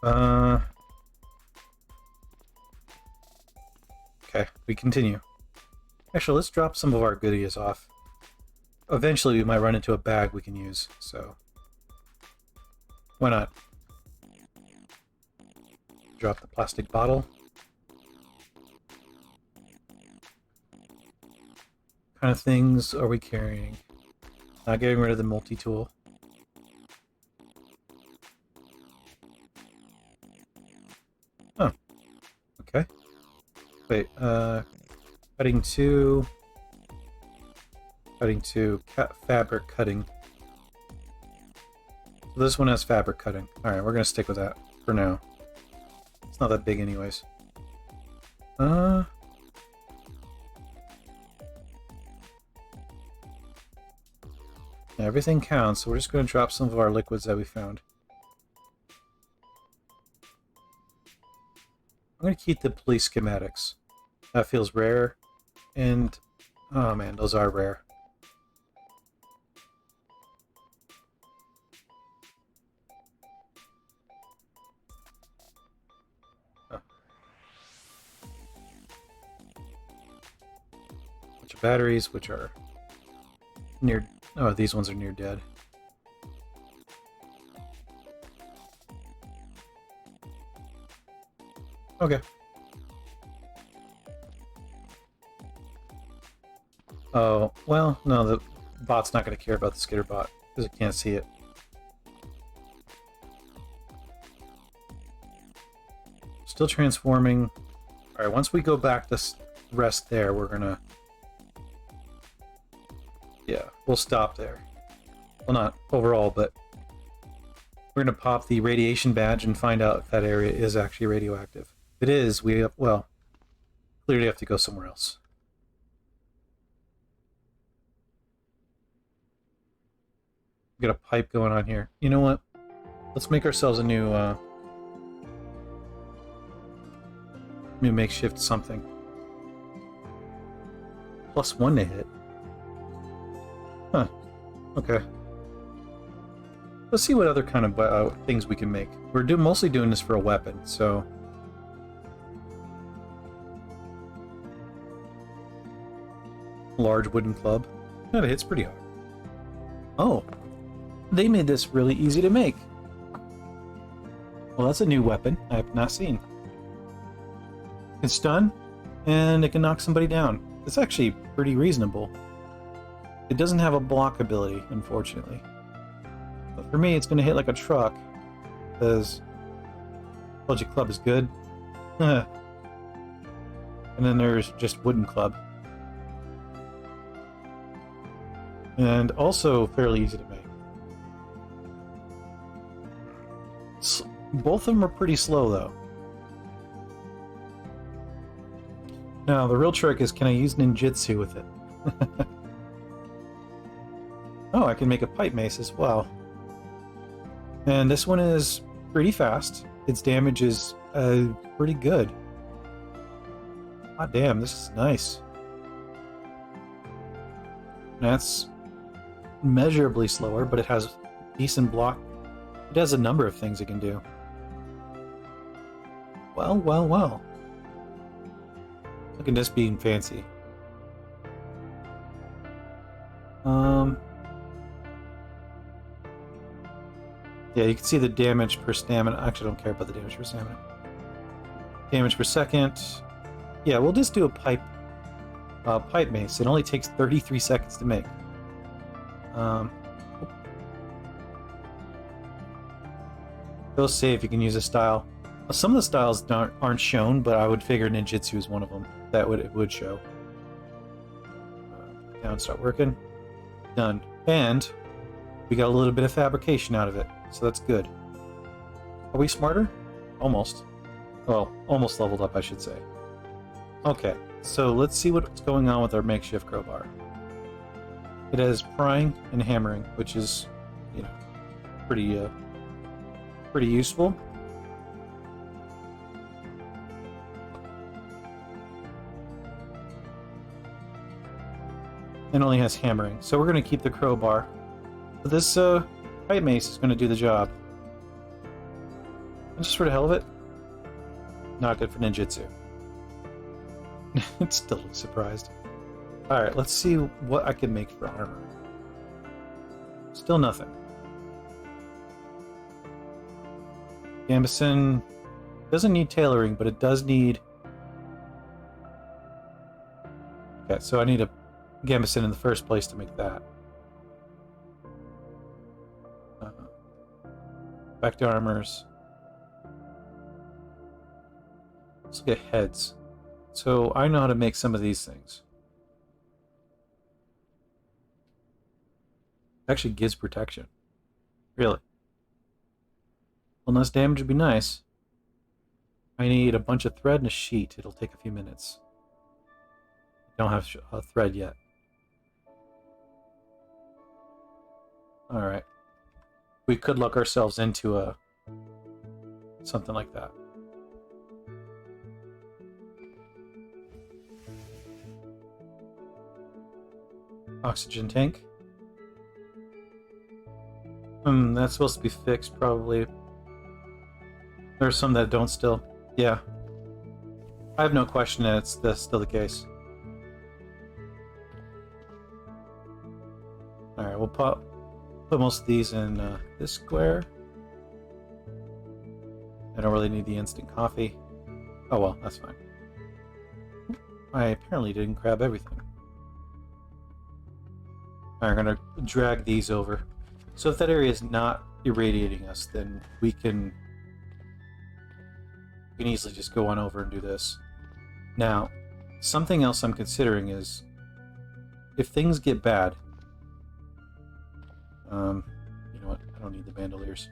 Uh, okay, we continue. Actually, let's drop some of our goodies off. Eventually, we might run into a bag we can use, so why not? Drop the plastic bottle. What kind of things are we carrying? Not getting rid of the multi-tool. Oh, okay. Wait, cutting two, fabric cutting. So this one has fabric cutting. Alright, we're gonna stick with that for now. It's not that big anyways. Yeah, everything counts, so we're just gonna drop some of our liquids that we found. I'm gonna keep the police schematics. That feels rare, and oh man, those are rare. Bunch of batteries, which are near. Oh, these ones are near dead. Okay. Oh, well, no, the bot's not going to care about the skitter bot, because it can't see it. Still transforming. Alright, once we go back to rest there, we're gonna... Yeah, we'll stop there. Well, not overall, but... We're gonna pop the radiation badge and find out if that area is actually radioactive. If it is, we have, well, clearly have to go somewhere else. We got a pipe going on here. You know what? Let's make ourselves a new makeshift something. +1 to hit. Huh. Okay. Let's see what other kind of things we can make. We're mostly doing this for a weapon, so... Large wooden club. That hits pretty hard. Oh! They made this really easy to make. Well, that's a new weapon I have not seen. It can stun, and it can knock somebody down. It's actually pretty reasonable. It doesn't have a block ability, unfortunately. But for me, it's going to hit like a truck, because Logic Club is good. And then there's just Wooden Club. And also fairly easy to make. Both of them are pretty slow, though. Now, the real trick is, can I use ninjutsu with it? Oh, I can make a pipe mace as well. And this one is pretty fast. Its damage is pretty good. God damn, this is nice. That's measurably slower, but it has decent block. It has a number of things it can do. Well, well, well. Look at this being fancy. Yeah, you can see the damage per stamina. I actually don't care about the damage per stamina. Damage per second. Yeah, we'll just do a pipe mace. It only takes 33 seconds to make. Go save. You can use a style. Some of the styles aren't shown, but I would figure ninjutsu is one of them. It would show. Now start working. Done. And we got a little bit of fabrication out of it, so that's good. Are we smarter? Almost. Well, almost leveled up, I should say. Okay, so let's see what's going on with our makeshift crowbar. It has prying and hammering, which is, you know, pretty useful. It only has hammering, so we're going to keep the crowbar. But this pipe mace is going to do the job. Just for the hell of it. Not good for ninjutsu. Still looks surprised. Alright, let's see what I can make for armor. Still nothing. Gambeson doesn't need tailoring, but it does need... Okay, so I need a gambeson in the first place to make that. Back to armors. Let's look at heads. So I know how to make some of these things. Actually gives protection. Really. Well, less damage would be nice. I need a bunch of thread and a sheet. It'll take a few minutes. I don't have a thread yet. Alright. We could look ourselves into a... something like that. Oxygen tank. That's supposed to be fixed, probably. There's some that don't still. Yeah. I have no question that that's still the case. Alright, we'll put most of these in this square. I don't really need the instant coffee. Oh well, that's fine. I apparently didn't grab everything. Alright, I'm going to drag these over. So if that area is not irradiating us, then we can easily just go on over and do this. Now, something else I'm considering is if things get bad, you know what, I don't need the bandoliers.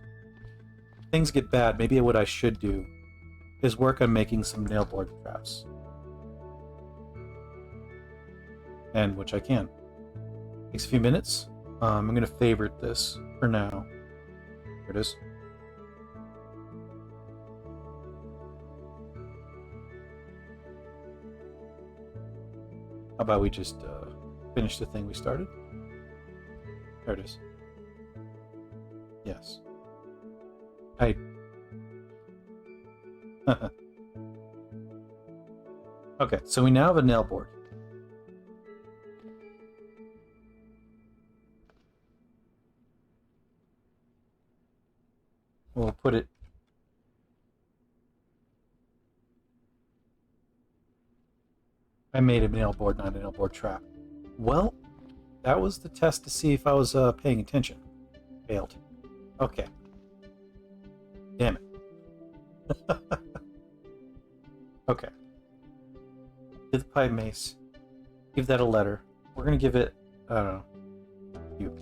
If things get bad, maybe what I should do is work on making some nail board traps. And which I can. Takes a few minutes. I'm going to favorite this for now. Here it is. How about we just finish the thing we started? There it is. Yes. Okay, so we now have a nail board. We'll put it... I made a nail board, not a nail board trap. Well, that was the test to see if I was paying attention. Failed. Okay. Damn it. Okay. Give the pipe mace. Give that a letter. We're going to give it... I don't know. You.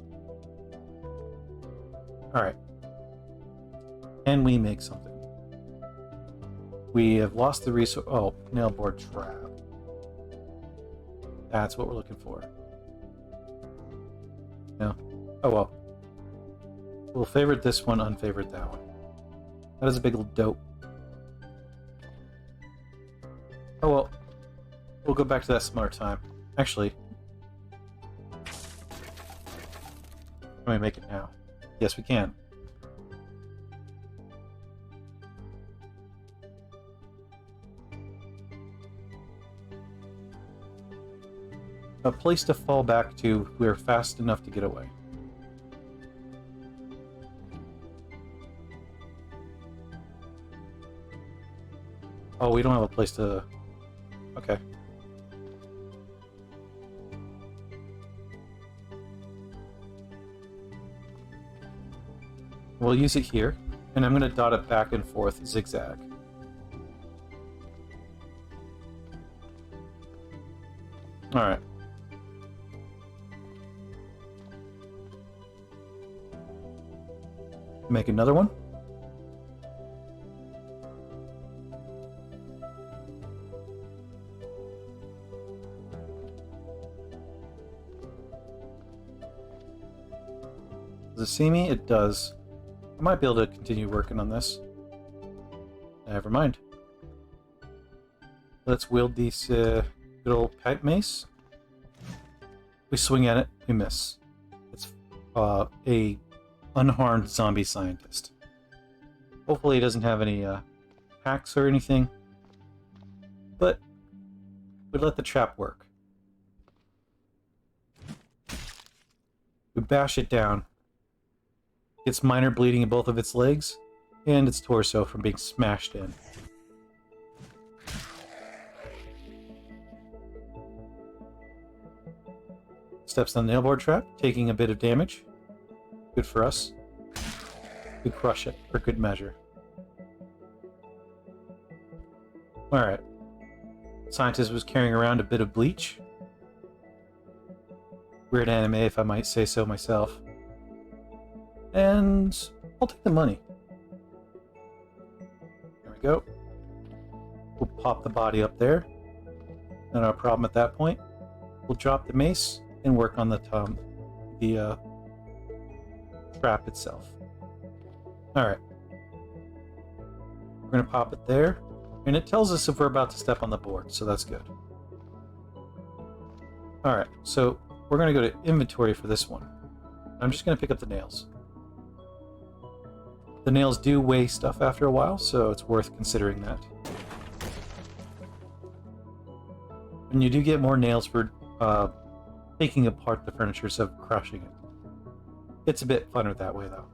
Alright. Can we make something? We have lost the resource... Oh, nail board trap. That's what we're looking for. No. Oh well. We'll favorite this one, unfavorite that one. That is a big old dope. Oh well. We'll go back to that some other time. Actually. Can we make it now? Yes, we can. A place to fall back to if we're fast enough to get away. Oh, we don't have a place to... Okay. We'll use it here, and I'm going to dot it back and forth, zigzag. Alright. Make another one. Does it see me? It does. I might be able to continue working on this. Never mind. Let's wield these good old pipe mace. We swing at it, we miss. It's a unharmed zombie scientist. Hopefully it doesn't have any hacks or anything. But we let the trap work. We bash it down. Gets minor bleeding in both of its legs and its torso from being smashed in. Steps on the nail board trap, taking a bit of damage. Good for us. We crush it for good measure. Alright. Scientist was carrying around a bit of bleach. Weird anime, if I might say so myself. And I'll take the money. There we go. We'll pop the body up there. Not our problem at that point. We'll drop the mace and work on the trap itself. Alright. We're going to pop it there. And it tells us if we're about to step on the board, so that's good. Alright, so we're going to go to inventory for this one. I'm just going to pick up the nails. The nails do weigh stuff after a while, so it's worth considering that. And you do get more nails for taking apart the furniture instead of crushing it. It's a bit funner that way, though.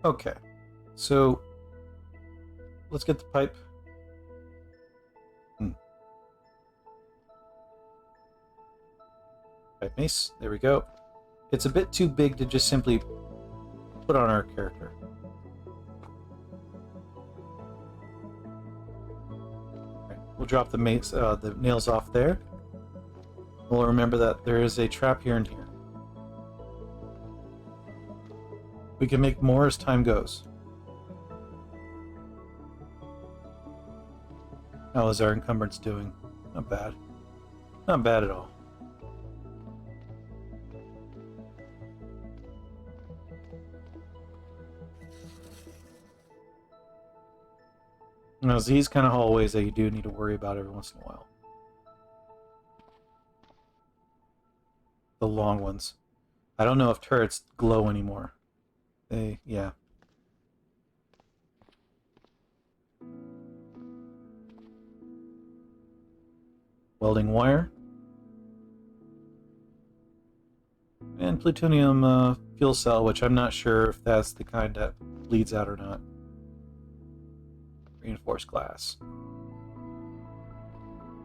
Okay, so let's get the pipe. Pipe mace, there we go. It's a bit too big to just simply put on our character. Right, we'll drop the mace, the nails off there. We'll remember that there is a trap here and here. We can make more as time goes. How is our encumbrance doing? Not bad. Not bad at all. Now, these kind of hallways that you do need to worry about every once in a while. The long ones. I don't know if turrets glow anymore. Yeah. Welding wire. And plutonium fuel cell, which I'm not sure if that's the kind that bleeds out or not. Reinforced glass.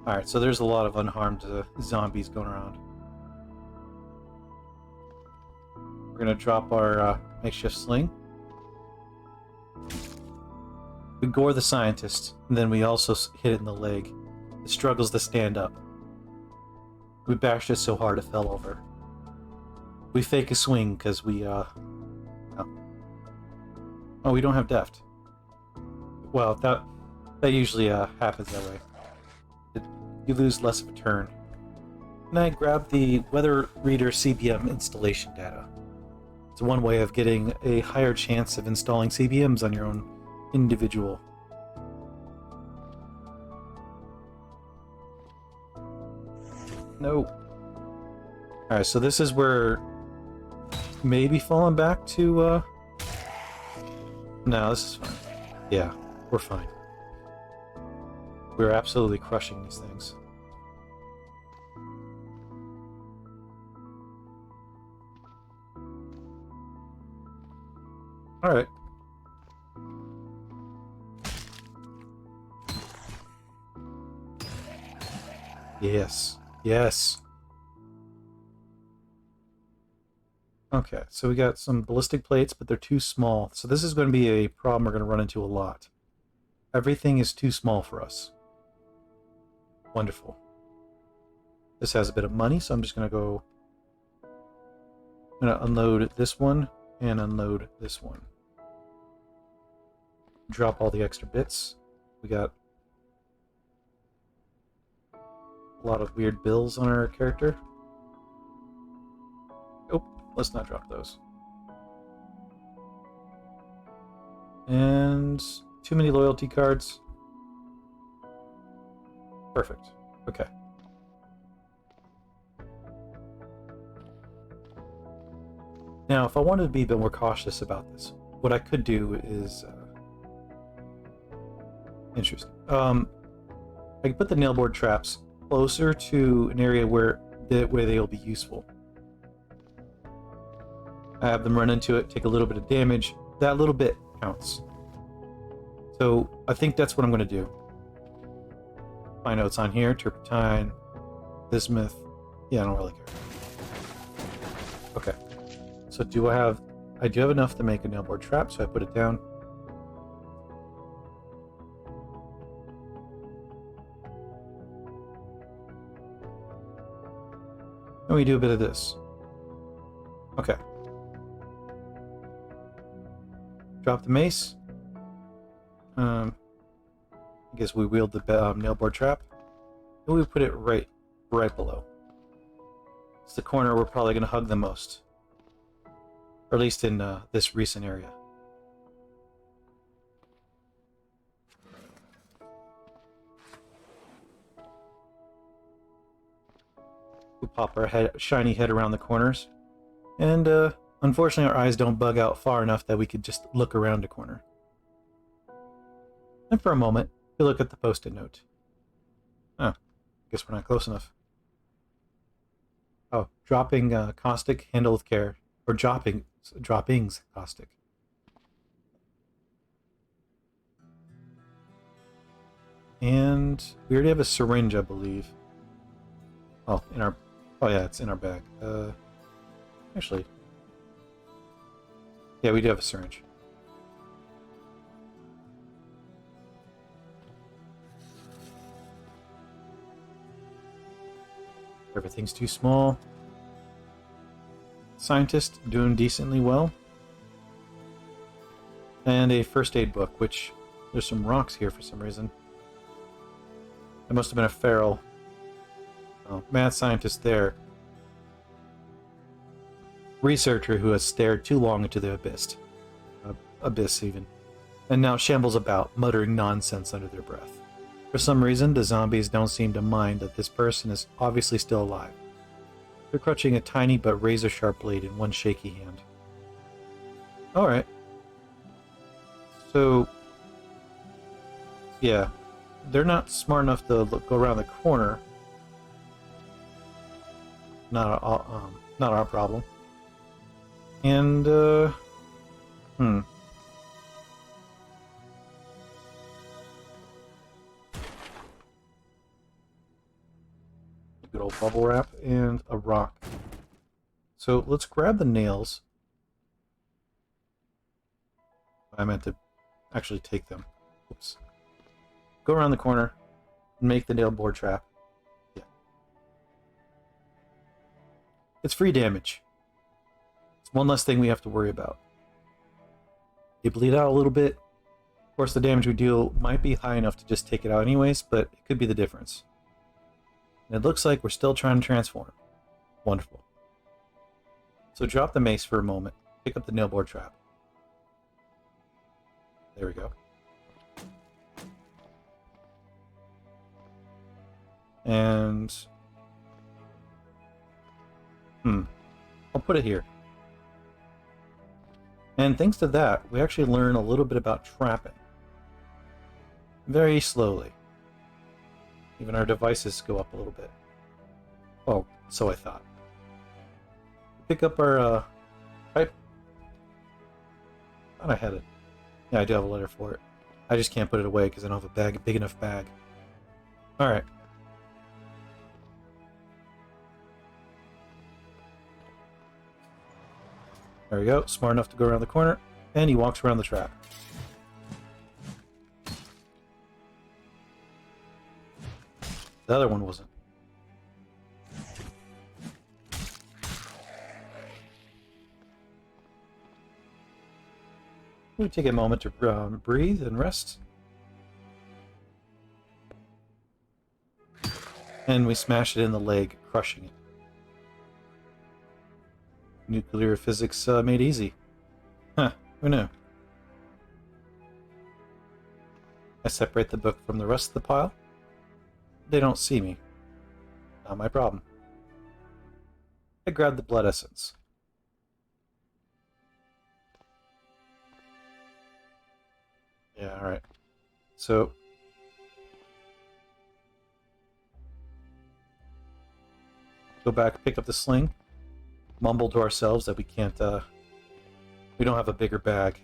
Alright, so there's a lot of unharmed zombies going around. We're going to drop our makeshift sling. We gore the scientist, and then we also hit it in the leg. It struggles to stand up. We bashed it so hard it fell over. We fake a swing because we, Oh, we don't have deft. Well, that usually happens that way. You lose less of a turn. And I grab the Weather Reader CBM installation data. It's one way of getting a higher chance of installing CBMs on your own individual. No. Alright, so this is where maybe falling back to, No, this is fine. Yeah, we're fine. We're absolutely crushing these things. Alright. Yes. Yes. Okay, so we got some ballistic plates, but they're too small. So this is going to be a problem we're going to run into a lot. Everything is too small for us. Wonderful. This has a bit of money, so I'm just going to go... I'm going to unload this one and unload this one. Drop all the extra bits. We got a lot of weird bills on our character. Oh, let's not drop those. And too many loyalty cards. Perfect. Okay. Now, if I wanted to be a bit more cautious about this, what I could do is interesting. I can put the nail board traps closer to an area where they'll be useful. I have them run into it, take a little bit of damage. That little bit counts. So I think that's what I'm going to do. My notes on here: turpentine, bismuth. Yeah, I don't really care. Okay. So I do have enough to make a nail board trap, so I put it down. And we do a bit of this. Okay. Drop the mace. I guess we wield the nail board trap. And we put it right below. It's the corner we're probably going to hug the most. Or at least in this recent area. We pop our shiny head around the corners. And unfortunately our eyes don't bug out far enough that we could just look around a corner. And for a moment, we look at the Post-it note. Oh, guess we're not close enough. Oh, dropping caustic, handle with care. Or droppings caustic. And we already have a syringe, I believe. Oh, oh yeah, it's in our bag. Actually, yeah, we do have a syringe. Everything's too small. Scientist doing decently well. And a first aid book, which there's some rocks here for some reason. It must have been a feral mad scientist there. Researcher who has stared too long into the abyss even, and now shambles about, muttering nonsense under their breath. For some reason, the zombies don't seem to mind that this person is obviously still alive. They're clutching a tiny but razor-sharp blade in one shaky hand. Alright. So, yeah, they're not smart enough to go around the corner. Not our problem. And, Good old bubble wrap and a rock. So let's grab the nails. I meant to actually take them. Oops. Go around the corner and make the nail board trap. Yeah. It's free damage. It's one less thing we have to worry about. You bleed out a little bit. Of course, the damage we deal might be high enough to just take it out anyways, but it could be the difference. And it looks like we're still trying to transform. Wonderful. So drop the mace for a moment. Pick up the nail board trap. There we go. And... I'll put it here. And thanks to that, we actually learn a little bit about trapping. Very slowly. Even our devices go up a little bit. Oh, so I thought. Pick up our pipe. I thought I had it. Yeah, I do have a letter for it. I just can't put it away because I don't have a big enough bag. Alright. There we go. Smart enough to go around the corner. And he walks around the trap. The other one wasn't. We take a moment to breathe and rest. And we smash it in the leg, crushing it. Nuclear physics made easy. Huh, who knew? I separate the book from the rest of the pile. They don't see me. Not my problem. I grab the blood essence. Yeah, alright. So... go back, pick up the sling. Mumble to ourselves that we can't, we don't have a bigger bag.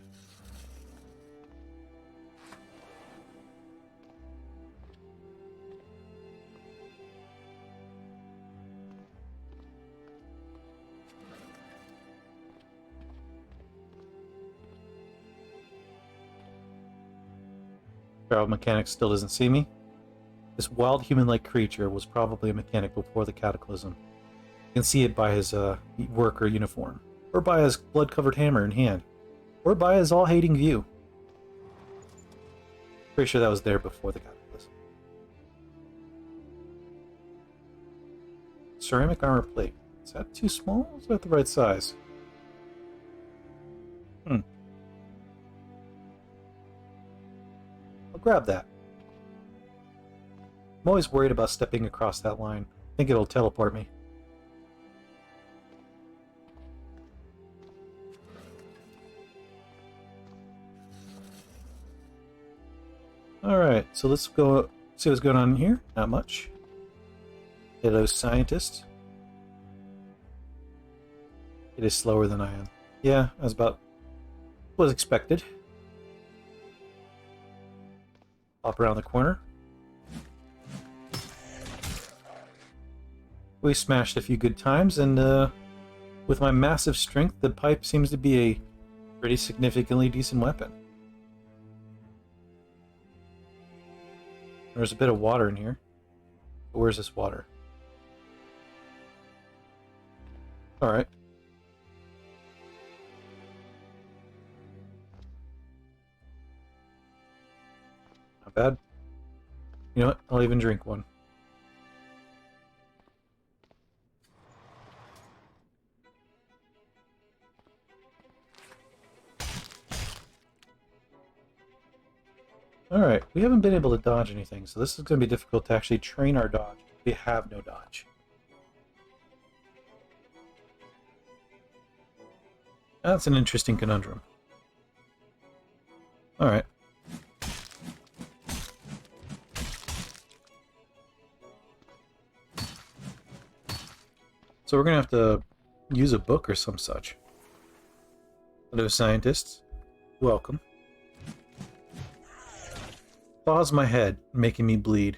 Travel mechanic still doesn't see me. This wild human-like creature was probably a mechanic before the cataclysm. You can see it by his worker uniform, or by his blood-covered hammer in hand, or by his all-hating view. Pretty sure that was there before the cataclysm. Ceramic armor plate. Is that too small? Or is that the right size? I'll grab that. I'm always worried about stepping across that line. I think it'll teleport me. Alright, so let's go see what's going on here. Not much. Hello, scientist. It is slower than I am. Yeah, that's about was expected. Hop around the corner. We smashed a few good times, and with my massive strength, the pipe seems to be a pretty significantly decent weapon. There's a bit of water in here. But where's this water? Alright. Not bad. You know what? I'll even drink one. Alright, we haven't been able to dodge anything, so this is going to be difficult to actually train our dodge. We have no dodge. That's an interesting conundrum. Alright. So we're going to have to use a book or some such. Hello, scientists. Welcome. Claws my head, making me bleed.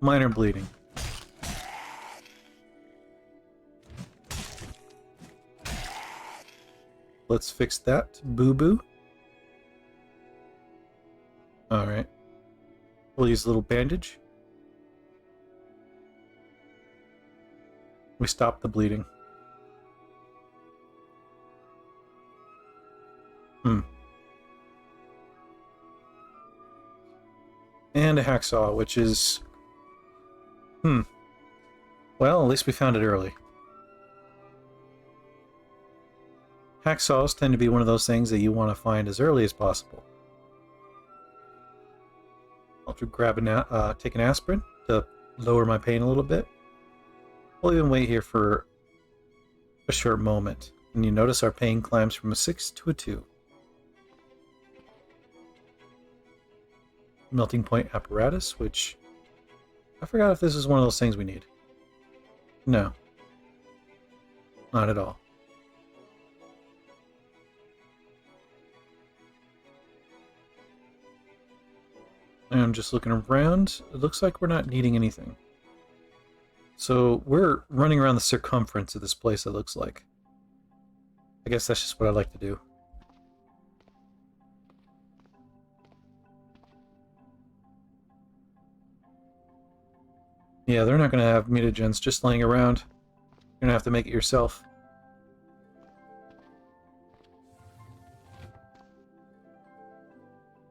Minor bleeding. Let's fix that, boo-boo. Alright. We'll use a little bandage. We stop the bleeding. And a hacksaw, which is... Well, at least we found it early. Hacksaws tend to be one of those things that you want to find as early as possible. I'll grab take an aspirin to lower my pain a little bit. We'll even wait here for a short moment. And you notice our pain climbs from a 6 to a 2. Melting point apparatus, which I forgot if this is one of those things we need. No. Not at all. And I'm just looking around. It looks like we're not needing anything. So we're running around the circumference of this place, it looks like. I guess that's just what I like to do. Yeah, they're not going to have mutagens just laying around. You're going to have to make it yourself.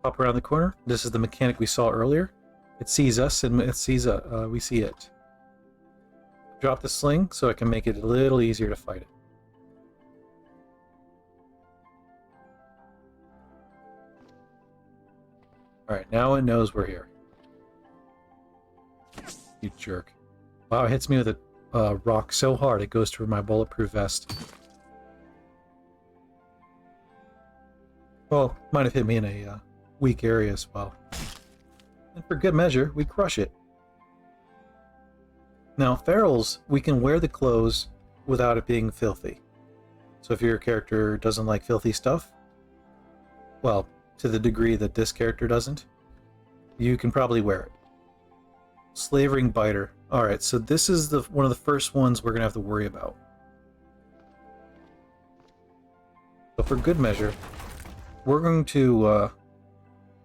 Pop around the corner. This is the mechanic we saw earlier. It sees us and it sees we see it. Drop the sling so I can make it a little easier to fight it. Alright, now it knows we're here. You jerk. Wow, it hits me with a rock so hard it goes through my bulletproof vest. Well, might have hit me in a weak area as well. And for good measure, we crush it. Now, ferals, we can wear the clothes without it being filthy. So if your character doesn't like filthy stuff, well, to the degree that this character doesn't, you can probably wear it. Slavering biter. Alright, so this is one of the first ones we're going to have to worry about. But for good measure, we're going to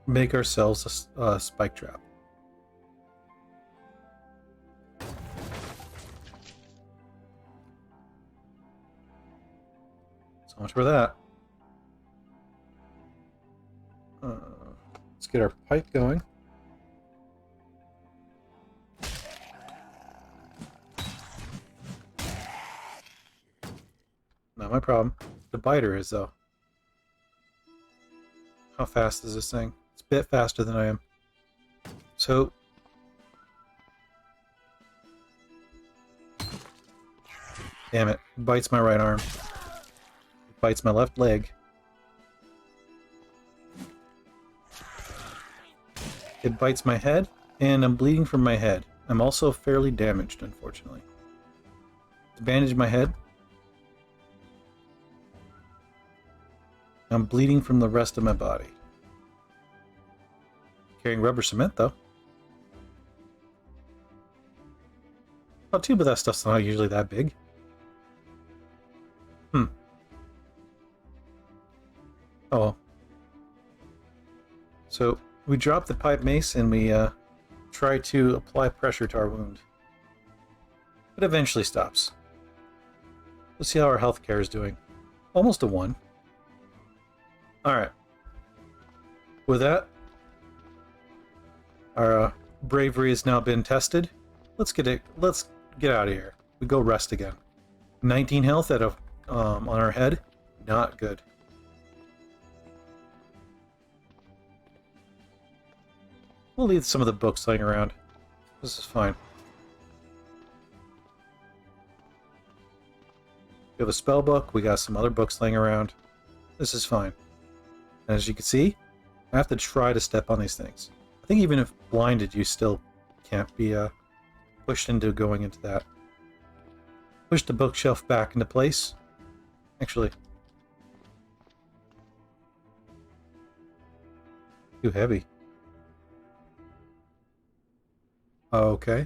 make ourselves a spike trap. So much for that. Let's get our pipe going. Not my problem. The biter is, though. How fast is this thing? It's a bit faster than I am. So... damn it. It bites my right arm. It bites my left leg. It bites my head, and I'm bleeding from my head. I'm also fairly damaged, unfortunately. To bandage my head, I'm bleeding from the rest of my body. Carrying rubber cement, though. Oh, too, but that stuff's not usually that big. Oh. So, we drop the pipe mace and we try to apply pressure to our wound. It eventually stops. Let's see how our healthcare is doing. Almost a 1. Alright. With that, our bravery has now been tested. Let's get out of here. We go rest again. 19 health on our head. Not good. We'll leave some of the books laying around. This is fine. We have a spell book. We got some other books laying around. This is fine. And as you can see, I have to try to step on these things. I think even if blinded, you still can't be pushed into going into that. Push the bookshelf back into place. Actually, too heavy. Okay.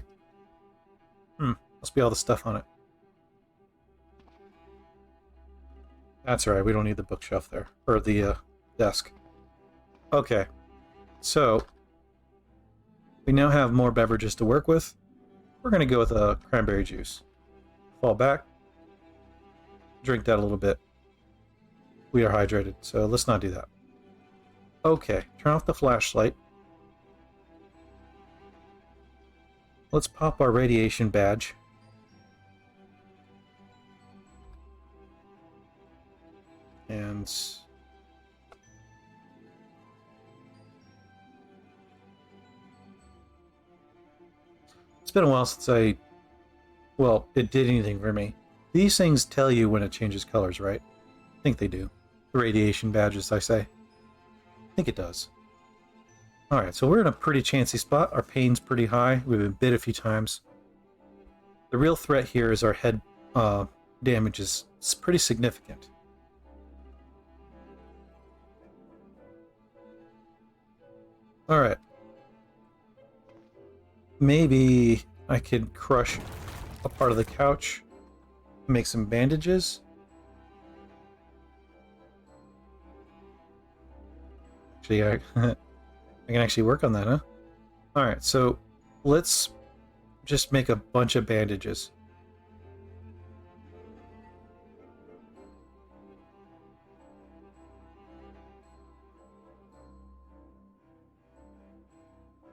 Must be all the stuff on it. That's alright, we don't need the bookshelf there. Or the desk. Okay. So, we now have more beverages to work with. We're going to go with a cranberry juice. Fall back. Drink that a little bit. We are hydrated, so let's not do that. Okay, turn off the flashlight. Let's pop our radiation badge. And... it's been a while since well, it did anything for me. These things tell you when it changes colors, right? I think they do. The radiation badges, I say. I think it does. Alright, so we're in a pretty chancy spot. Our pain's pretty high. We've been bit a few times. The real threat here is our head damage is pretty significant. Alright. Maybe I could crush a part of the couch, make some bandages. Actually, I can actually work on that, huh? Alright, so let's just make a bunch of bandages.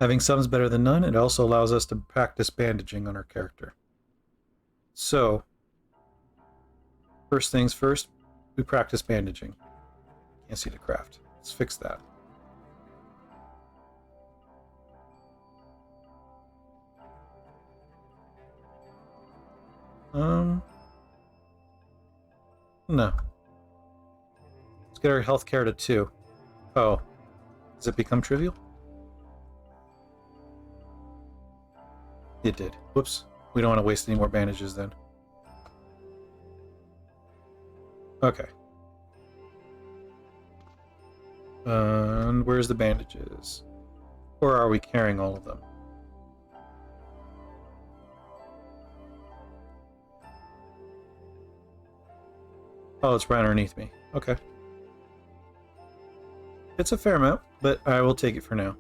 Having some is better than none. It also allows us to practice bandaging on our character. So, first things first, we practice bandaging. Can't see the craft. Let's fix that. No. Let's get our health care to 2. Oh. Does it become trivial? It did. Whoops. We don't want to waste any more bandages then. Okay. And where's the bandages? Or are we carrying all of them? Oh, it's right underneath me. Okay. It's a fair amount, but I will take it for now.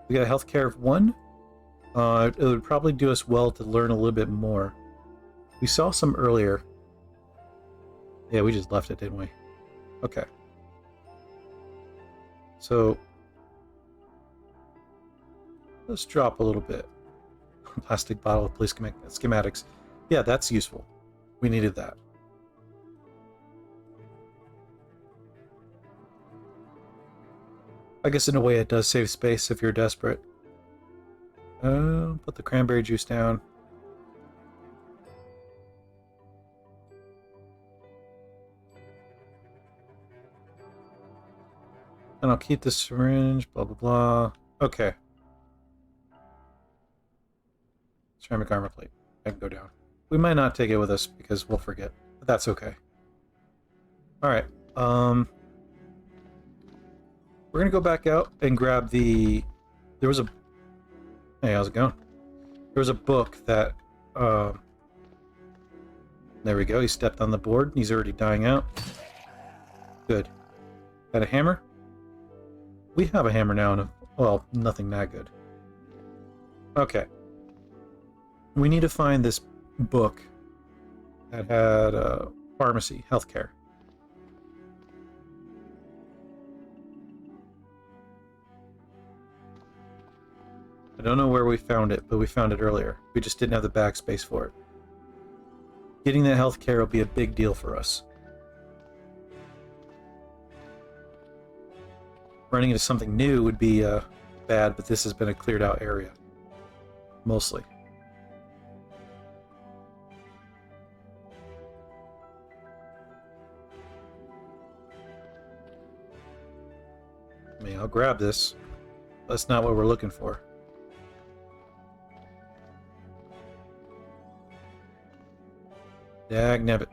We got a healthcare of 1. It would probably do us well to learn a little bit more. We saw some earlier. Yeah, we just left it, didn't we? Okay. So, let's drop a little bit. Plastic bottle with police schematics. Yeah, that's useful. We needed that. I guess in a way it does save space if you're desperate. Put the cranberry juice down. And I'll keep the syringe, blah, blah, blah. Okay. Ceramic armor plate. I can go down. We might not take it with us because we'll forget. But that's okay. Alright. We're gonna go back out and grab the... There was a... Hey, how's it going? There was a book that... There we go. He stepped on the board. He's already dying out. Good. Got a hammer? We have a hammer now, and well, nothing that good. Okay. We need to find this book that had pharmacy, healthcare. I don't know where we found it, but we found it earlier. We just didn't have the backspace for it. Getting that healthcare will be a big deal for us. Running into something new would be bad, but this has been a cleared out area. Mostly. I mean, I'll grab this. That's not what we're looking for. Dagnabbit.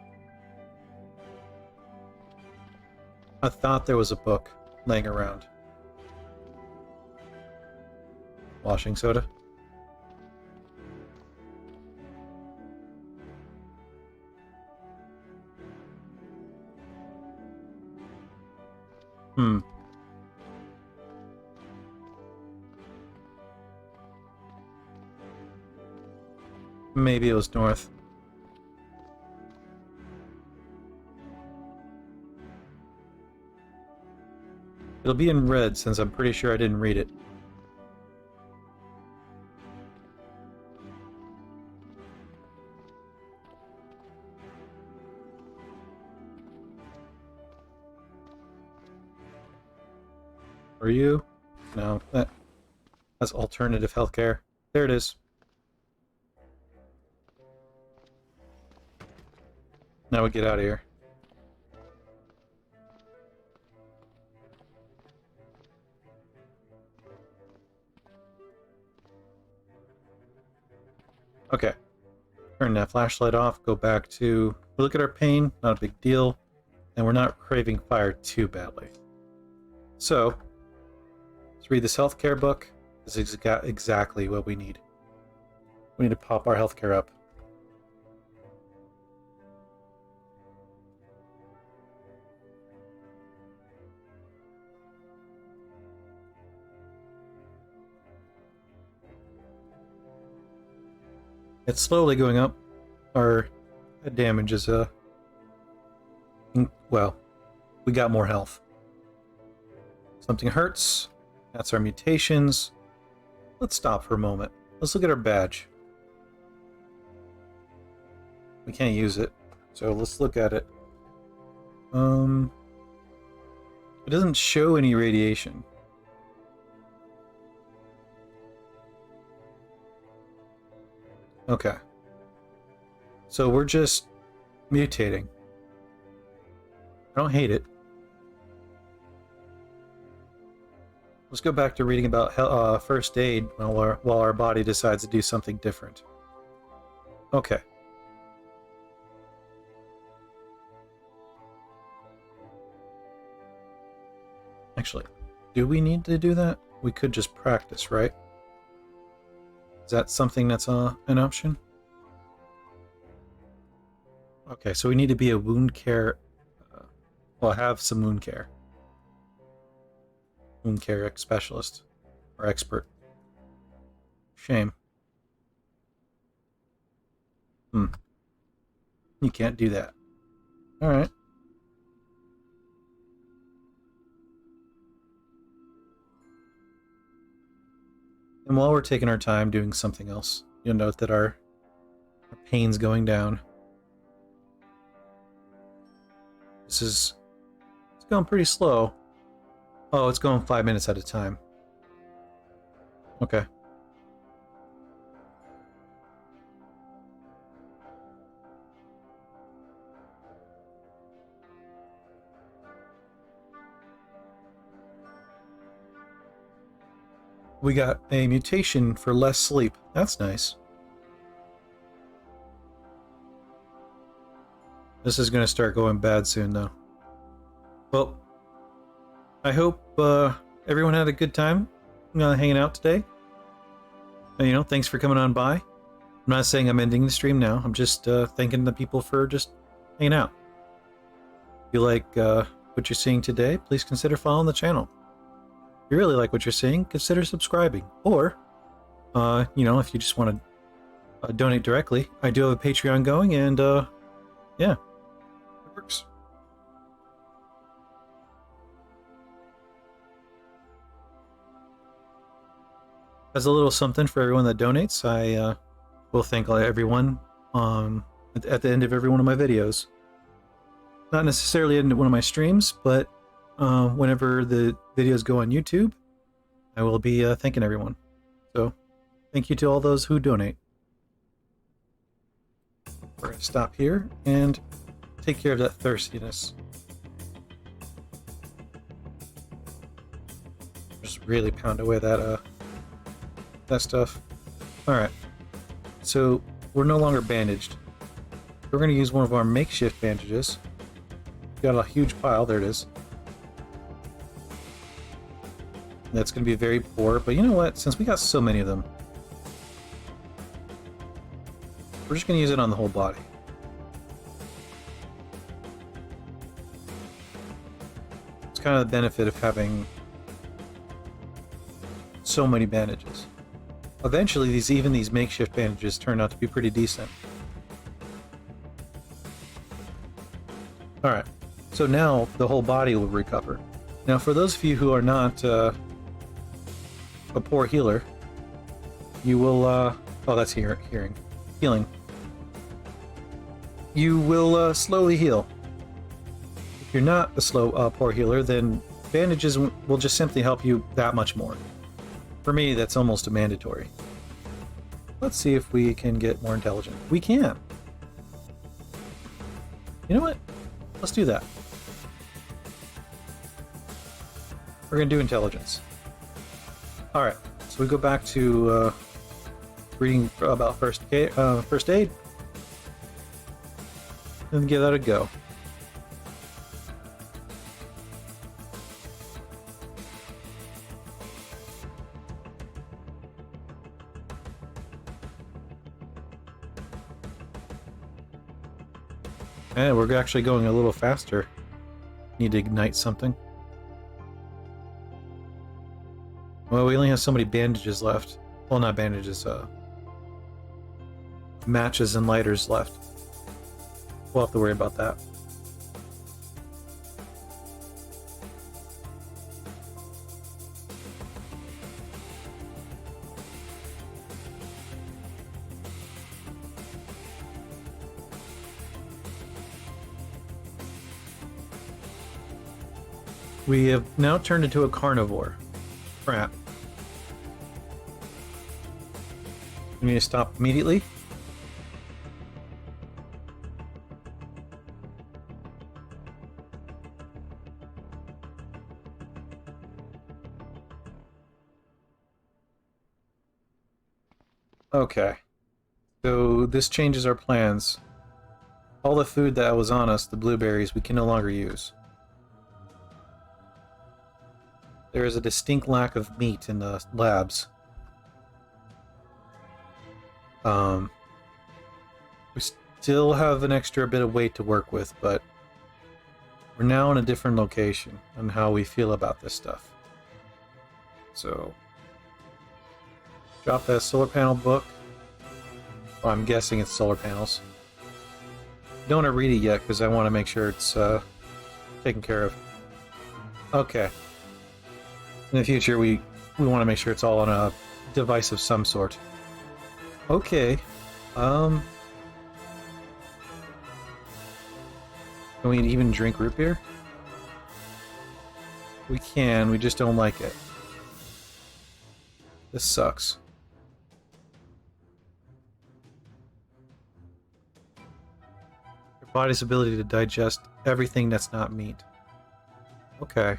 I thought there was a book laying around. Washing soda? Maybe it was north. It'll be in red since I'm pretty sure I didn't read it. Are you? No, that's alternative healthcare. There it is. Now we get out of here. Okay. Turn that flashlight off, go back to... We look at our pain, not a big deal, and we're not craving fire too badly. So, let's read this healthcare book. This is exactly what we need. We need to pop our healthcare up. It's slowly going up. Our damage is, well, we got more health. Something hurts. That's our mutations. Let's stop for a moment. Let's look at our badge. We can't use it, so let's look at it. It doesn't show any radiation. Okay. So we're just mutating. I don't hate it. Let's go back to reading about first aid while our body decides to do something different. Okay. Actually, do we need to do that? We could just practice, right? Is that something that's an option? Okay, so we need to be a wound care... well, have some wound care. Wound care specialist. Or expert. Shame. You can't do that. Alright. And while we're taking our time doing something else, you'll note that our pain's going down. It's going pretty slow. Oh, it's going 5 minutes at a time. Okay. We got a mutation for less sleep. That's nice. This is going to start going bad soon, though. Well, I hope everyone had a good time hanging out today. And, you know, thanks for coming on by. I'm not saying I'm ending the stream now. I'm just thanking the people for just hanging out. If you like what you're seeing today, please consider following the channel. If you really like what you're seeing, consider subscribing. Or, you know, if you just want to donate directly, I do have a Patreon going, and yeah, it works. As a little something for everyone that donates, I will thank everyone at the end of every one of my videos. Not necessarily in one of my streams, but whenever the videos go on YouTube, I will be thanking everyone. So, thank you to all those who donate. We're going to stop here and take care of that thirstiness. Just really pound away that stuff. Alright, so we're no longer bandaged. We're going to use one of our makeshift bandages. Got a huge pile, there it is. That's going to be very poor, but you know what? Since we got so many of them, we're just going to use it on the whole body. It's kind of the benefit of having so many bandages. Eventually, even these makeshift bandages turn out to be pretty decent. Alright, so now the whole body will recover. Now, for those of you who are not a poor healer, you will, oh, that's healing. You will slowly heal. If you're not a poor healer, then bandages will just simply help you that much more. For me, that's almost a mandatory. Let's see if we can get more intelligent. We can. You know what? Let's do that. We're going to do intelligence. Alright, so we go back to reading about first aid. And give that a go. And we're actually going a little faster. Need to ignite something. Well, we only have so many bandages left. Well, not bandages, matches and lighters left. We'll have to worry about that. We have now turned into a carnivore. Crap. We need to stop immediately. Okay. So this changes our plans. All the food that was on us, the blueberries, we can no longer use. There is a distinct lack of meat in the labs. We still have an extra bit of weight to work with, but we're now in a different location on how we feel about this stuff. So, drop that solar panel book. Well, I'm guessing it's solar panels. Don't want to read it yet because I want to make sure it's taken care of. Okay. In the future, we want to make sure it's all on a device of some sort. Okay. Can we even drink root beer? We can, we just don't like it. This sucks. Your body's ability to digest everything that's not meat. Okay.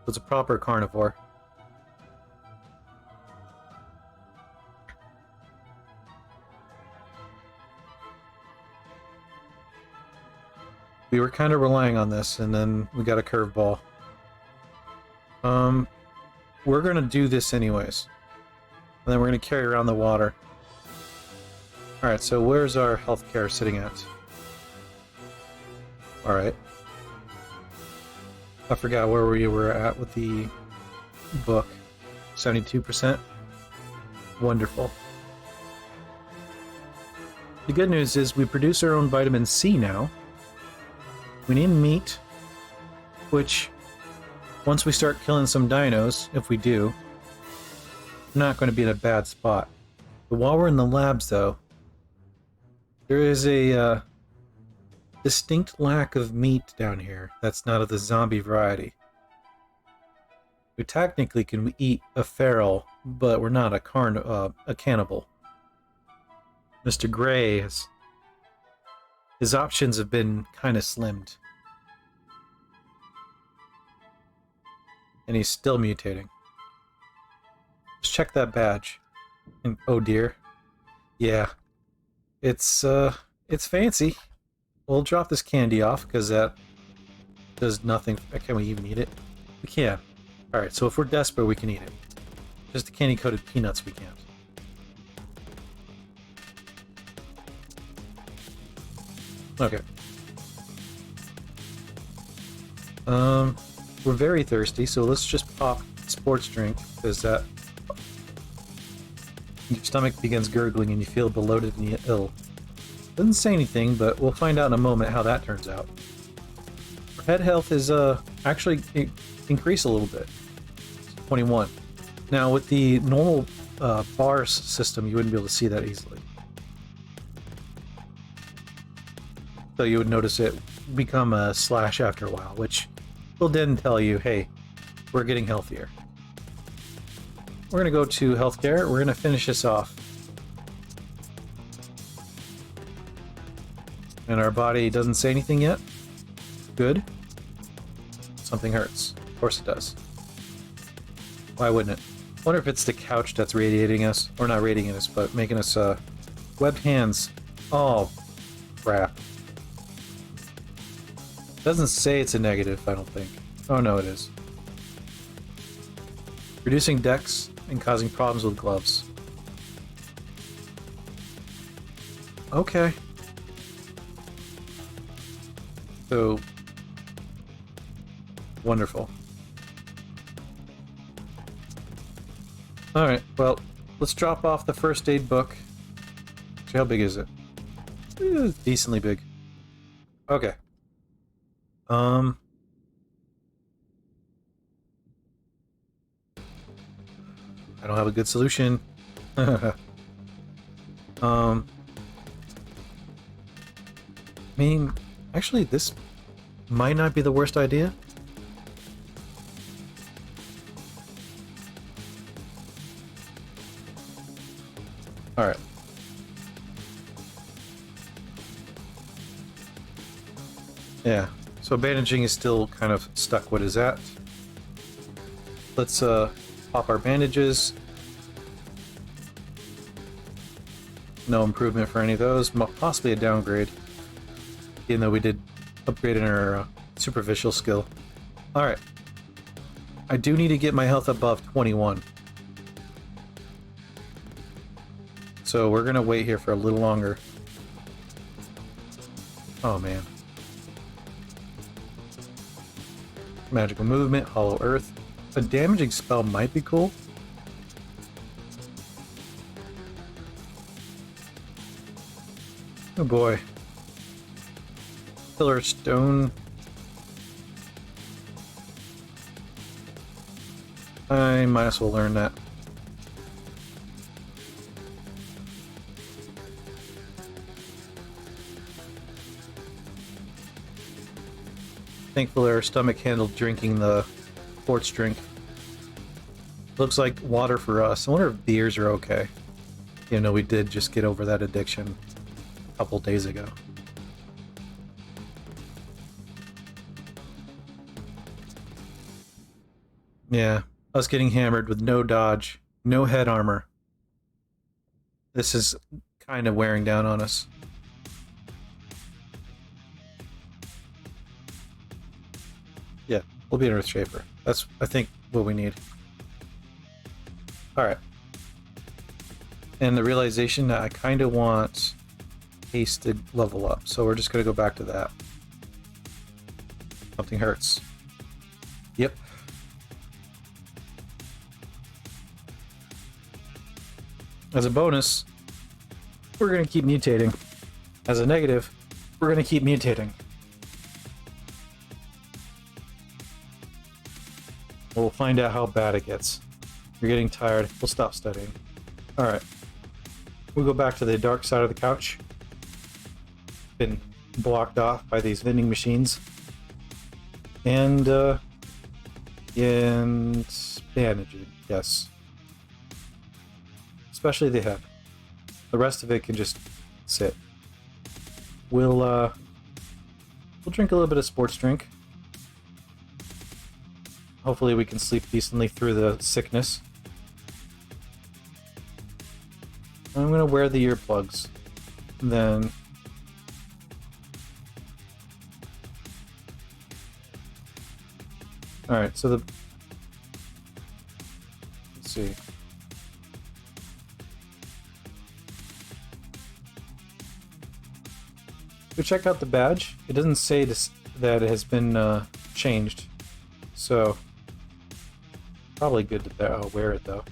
So it's a proper carnivore. We were kind of relying on this, and then we got a curveball. We're gonna do this anyways. And then we're gonna carry around the water. Alright, so where's our healthcare sitting at? Alright. I forgot where we were at with the book. 72%? Wonderful. The good news is we produce our own vitamin C now. We need meat, which, once we start killing some dinos, if we do, we're not going to be in a bad spot. But while we're in the labs, though, there is a distinct lack of meat down here that's not of the zombie variety. We technically can eat a feral, but we're not a cannibal. Mr. Gray his options have been kind of slimmed. And he's still mutating. Just check that badge. And, oh dear. Yeah. It's fancy. We'll drop this candy off, because that does nothing. Can we even eat it? We can. Alright, so if we're desperate, we can eat it. Just the candy-coated peanuts we can't. Okay. We're very thirsty, so let's just pop sports drink, because that... Your stomach begins gurgling and you feel bloated and ill. Doesn't say anything, but we'll find out in a moment how that turns out. Our head health is, actually increased a little bit. 21. Now, with the normal, bars system, you wouldn't be able to see that easily. So you would notice it become a slash after a while, which will then tell you, hey, we're getting healthier. We're going to go to healthcare. We're going to finish this off. And our body doesn't say anything yet. Good. Something hurts. Of course it does. Why wouldn't it? I wonder if it's the couch that's radiating us. Or not radiating us, but making us, webbed hands. Oh, crap. Doesn't say it's a negative, I don't think. Oh no, it is. Reducing dex and causing problems with gloves. Okay. So... wonderful. Alright, well, let's drop off the first aid book. See, how big is it? It's decently big. Okay. I don't have a good solution. I mean, actually, this might not be the worst idea. Alright. Yeah. So bandaging is still kind of stuck what is at. Let's pop our bandages. No improvement for any of those. Possibly a downgrade. Even though we did upgrade in our superficial skill. Alright. I do need to get my health above 21. So we're gonna wait here for a little longer. Oh man. Magical movement, hollow earth. A damaging spell might be cool. Oh boy. Pillar of stone. I might as well learn that. Thankfully our stomach handled drinking the quartz drink. Looks like water for us. I wonder if beers are okay. You know, we did just get over that addiction a couple days ago. Yeah, us getting hammered with no dodge, no head armor. This is kind of wearing down on us. Yeah, we'll be an Earth Shaper. That's, I think, what we need. Alright. And the realization that I kind of want haste to level up, so we're just going to go back to that. Something hurts. Yep. As a bonus, we're going to keep mutating. As a negative, we're going to keep mutating. We'll find out how bad it gets. You're getting tired. We'll stop studying. Alright. We'll go back to the dark side of the couch. Been blocked off by these vending machines. And bandaging. Yes. Especially the head. The rest of it can just sit. We'll drink a little bit of sports drink. Hopefully we can sleep decently through the sickness. I'm gonna wear the earplugs. Then alright, so let's see. Go check out the badge. It doesn't say that it has been changed. So probably good to wear it though.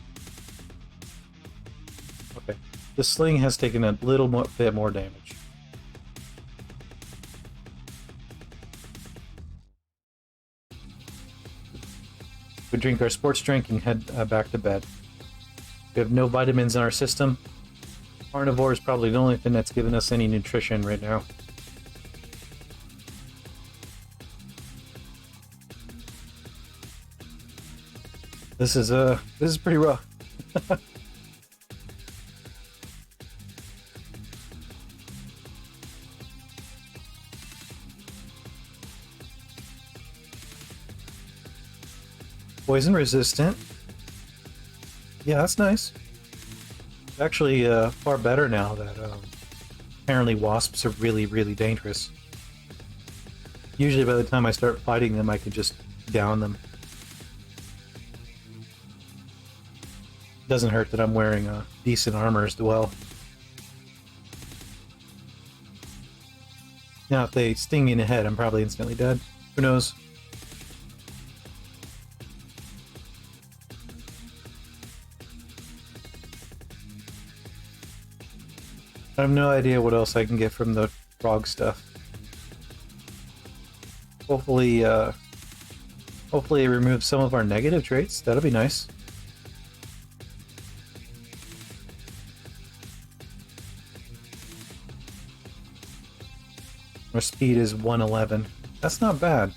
Okay, the sling has taken a little bit more damage. We drink our sports drink and head back to bed. We have no vitamins in our system. Carnivore is probably the only thing that's giving us any nutrition right now. This is pretty rough. Poison resistant. Yeah, that's nice. It's actually far better now that apparently wasps are really, really dangerous. Usually by the time I start fighting them, I can just down them. Doesn't hurt that I'm wearing decent armor as well. Now, if they sting me in the head, I'm probably instantly dead. Who knows? I have no idea what else I can get from the frog stuff. Hopefully, hopefully it removes some of our negative traits. That'll be nice. Our speed is 111. That's not bad.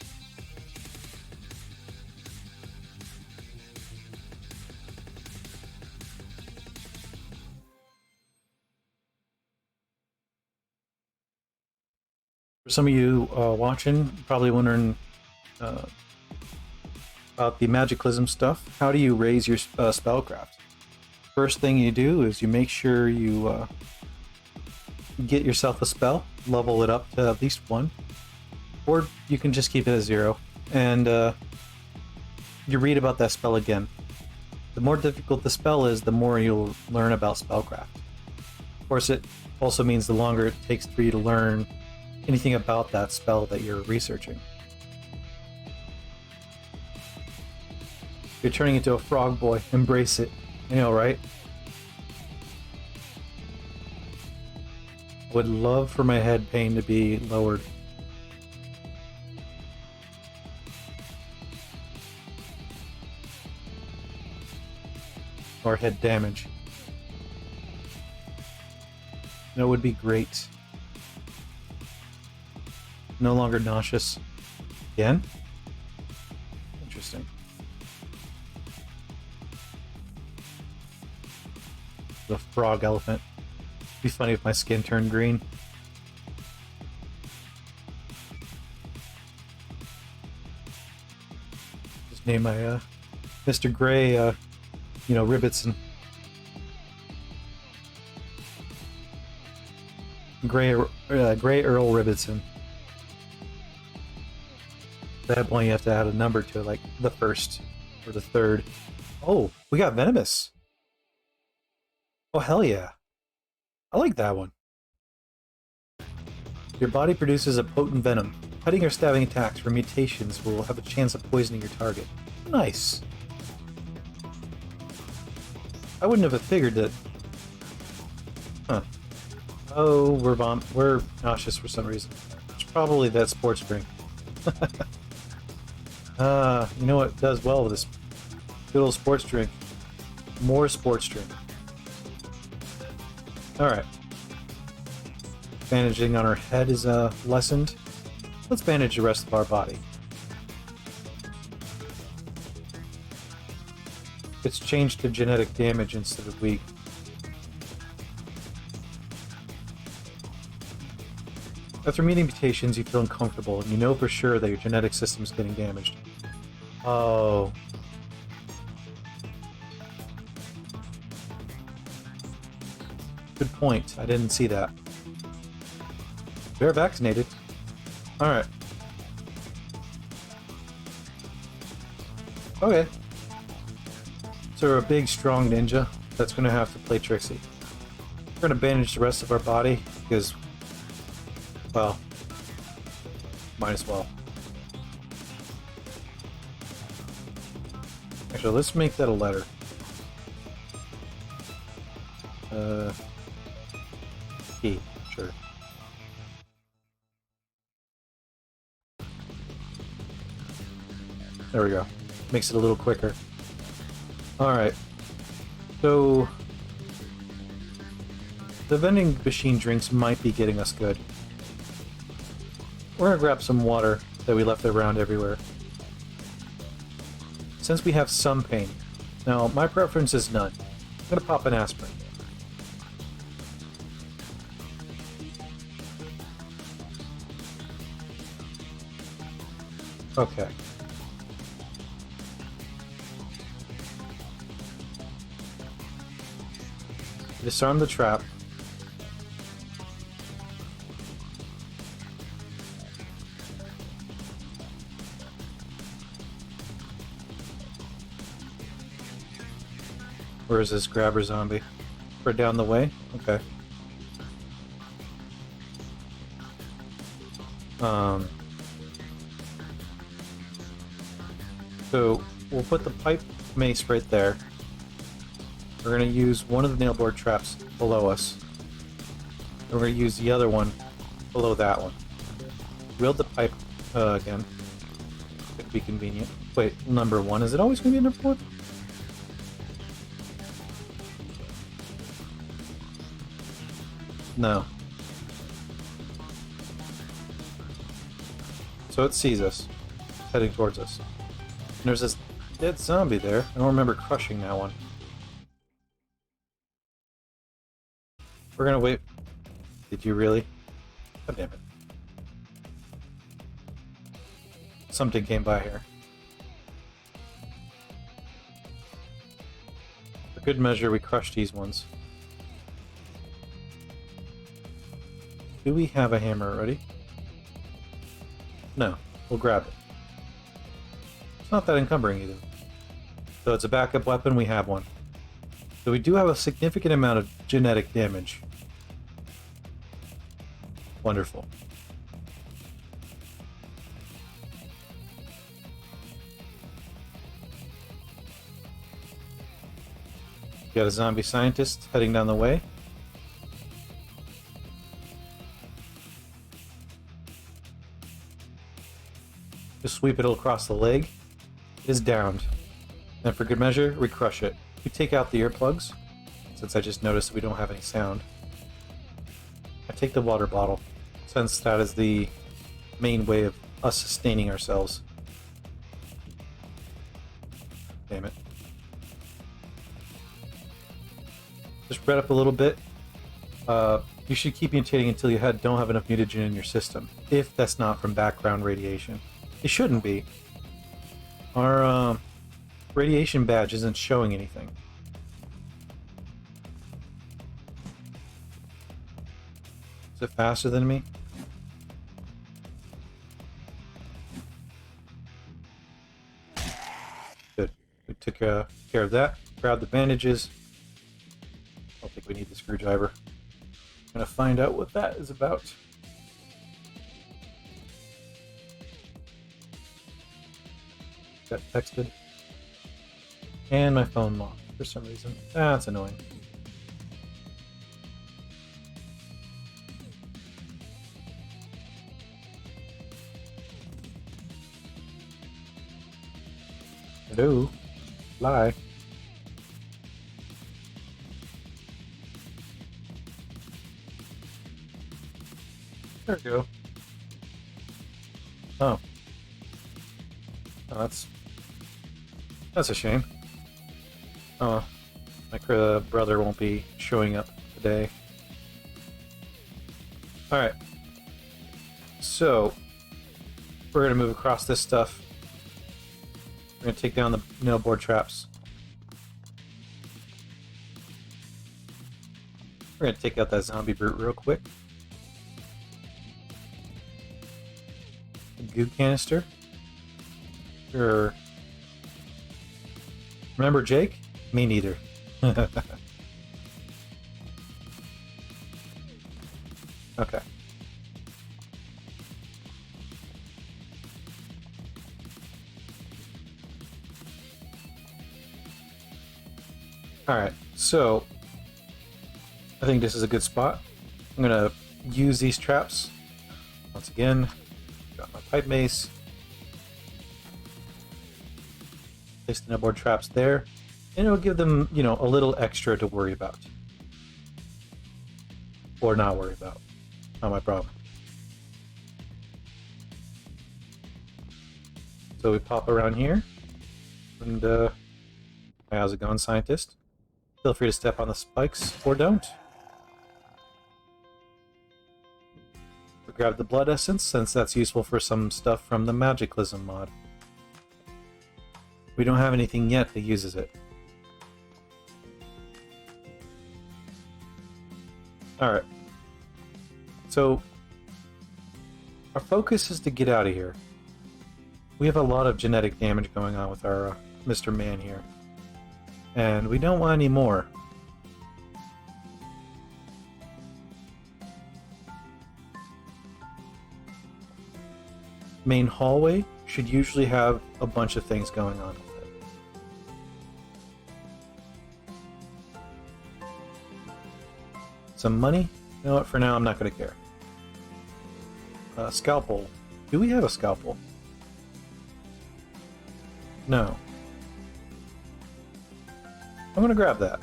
For some of you watching, probably wondering about the magicalism stuff. How do you raise your spellcraft? First thing you do is you make sure you get yourself a spell, level it up to at least 1, or you can just keep it at 0, and you read about that spell again. The more difficult the spell is, the more you'll learn about Spellcraft. Of course, it also means the longer it takes for you to learn anything about that spell that you're researching. You're turning into a frog boy. Embrace it. You know, right? Would love for my head pain to be lowered. Or head damage. That would be great. No longer nauseous. Again? Interesting. The frog elephant. It'd be funny if my skin turned green. Just name my Mr. Gray, Ribbitson. Gray Earl Ribbitson. At that point, you have to add a number to it, like the 1st or the 3rd. Oh, we got venomous. Oh, hell yeah. I like that one. Your body produces a potent venom. Cutting or stabbing attacks for mutations will have a chance of poisoning your target. Nice. I wouldn't have figured that. Huh. Oh, we're nauseous for some reason. It's probably that sports drink. You know what does well with this good old sports drink? More sports drink. Alright. Bandaging on our head is lessened. Let's bandage the rest of our body. It's changed to genetic damage instead of weak. After meeting mutations, you feel uncomfortable, and you know for sure that your genetic system is getting damaged. Oh. Good point. I didn't see that. They're vaccinated. Alright. Okay. So we're a big, strong ninja that's going to have to play tricksy. We're going to bandage the rest of our body, because, well, might as well. Actually, let's make that a letter. P, sure. There we go. Makes it a little quicker. Alright. So, the vending machine drinks might be getting us good. We're gonna grab some water that we left around everywhere. Since we have some pain. Now, my preference is none. I'm gonna pop an aspirin. Okay. Disarm the trap. Where is this grabber zombie? Right down the way? Okay. So we'll put the pipe mace right there. We're going to use one of the nail board traps below us. And we're going to use the other one below that one. Wield the pipe again. Could be convenient. Wait, number 1. Is it always going to be number 1? No. So it sees us. It's heading towards us. And there's this dead zombie there. I don't remember crushing that one. We're gonna wait. Did you really? God damn it. Something came by here. For good measure, we crushed these ones. Do we have a hammer already? No. We'll grab it. It's not that encumbering either. So it's a backup weapon, we have one. So we do have a significant amount of genetic damage. Wonderful. Got a zombie scientist heading down the way. Just sweep it across the leg. It is downed. And for good measure, we crush it. We take out the earplugs, since I just noticed that we don't have any sound. I take the water bottle, since that is the main way of us sustaining ourselves. Damn it. Just spread up a little bit. You should keep mutating until you don't have enough mutagen in your system, if that's not from background radiation. It shouldn't be. Our radiation badge isn't showing anything. Is it faster than me? Good. We took care of that. Grab the bandages. I don't think we need the screwdriver. I'm gonna find out what that is about. Got texted. And my phone locked for some reason. That's annoying. Hello? Lie. There we go. Oh. Oh, that's a shame. Oh, my brother won't be showing up today. Alright. So, we're going to move across this stuff. We're going to take down the nail board traps. We're going to take out that zombie brute real quick. A goo canister. Sure. Remember Jake? Me neither. Okay. Alright, so I think this is a good spot. I'm gonna use these traps. Once again, got my pipe mace. Place the board traps there, and it'll give them, you know, a little extra to worry about. Or not worry about. Not my problem. So we pop around here, and how's it going, scientist? Feel free to step on the spikes, or don't. We grab the blood essence, since that's useful for some stuff from the Magicalism mod. We don't have anything yet that uses it. Alright. So, our focus is to get out of here. We have a lot of genetic damage going on with our Mr. Man here. And we don't want any more. Main hallway should usually have a bunch of things going on with it. Some money? You know what, for now I'm not going to care. Scalpel. Do we have a scalpel? No. I'm going to grab that.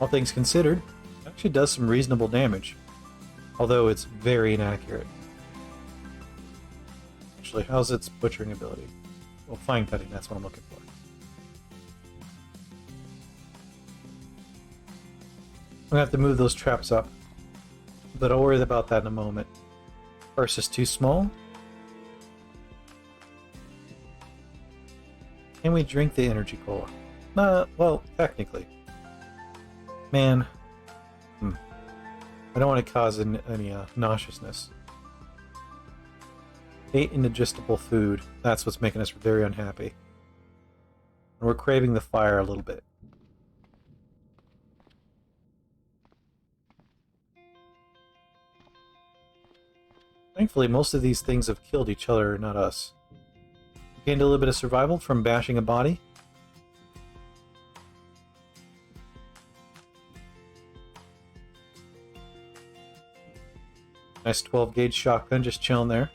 All things considered, it actually does some reasonable damage. Although it's very inaccurate. Actually, how's its butchering ability? Well, fine cutting, that's what I'm looking for. I'm going to have to move those traps up. But I'll worry about that in a moment. First is too small. Can we drink the energy cola? Well, technically. Man. I don't want to cause any nauseousness. Ate indigestible food. That's what's making us very unhappy. And we're craving the fire a little bit. Thankfully, most of these things have killed each other, not us. Gained a little bit of survival from bashing a body. Nice 12 gauge shotgun just chilling there.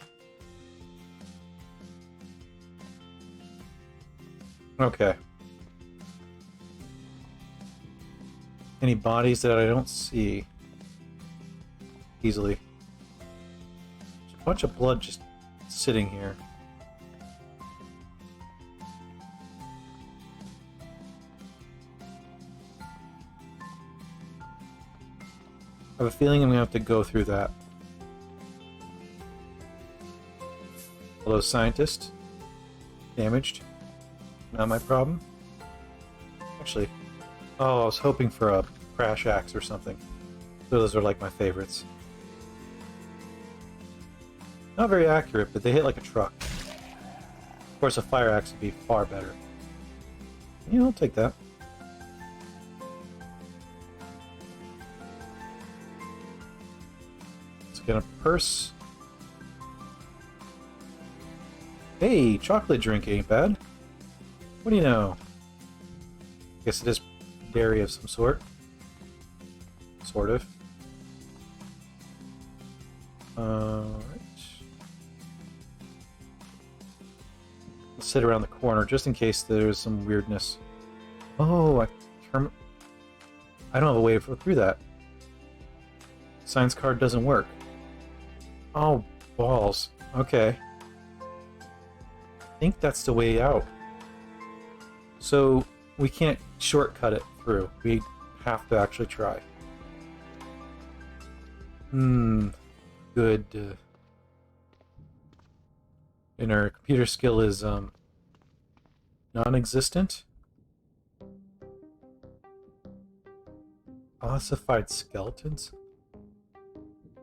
Okay. Any bodies that I don't see easily. There's a bunch of blood just sitting here. I have a feeling I'm going to have to go through that. Hello, scientist. Damaged. Not my problem. Actually, oh, I was hoping for a crash axe or something. Those are like my favorites. Not very accurate, but they hit like a truck. Of course, a fire axe would be far better. Yeah, I'll take that. Let's get a purse. Hey, chocolate drink ain't bad. What do you know? Guess it is dairy of some sort. Sort of. Alright. Let's sit around the corner just in case there's some weirdness. Oh, I don't have a way to go through that. Science card doesn't work. Oh, balls. Okay. I think that's the way out. So we can't shortcut it through. We have to actually try. Good. And our computer skill is non-existent. Ossified skeletons?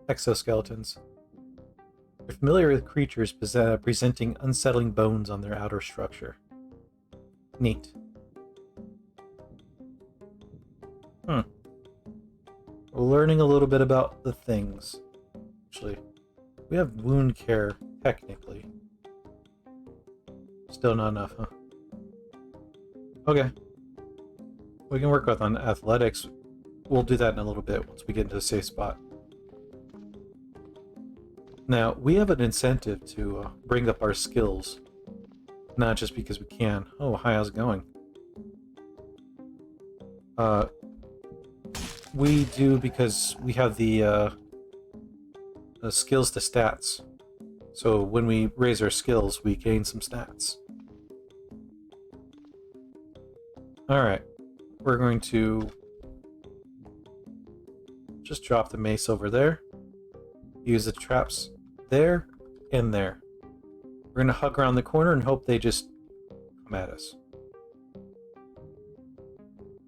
Exoskeletons. You're familiar with creatures presenting unsettling bones on their outer structure. Neat. We're learning a little bit about the things. Actually, we have wound care, technically. Still not enough, huh? Okay. We can work with on athletics. We'll do that in a little bit once we get into a safe spot. Now, we have an incentive to bring up our skills. Not just because we can. Oh, hi, how's it going? We do because we have the skills to stats. So when we raise our skills, we gain some stats. Alright. We're going to just drop the mace over there. Use the traps there and there. We're going to hug around the corner and hope they just come at us.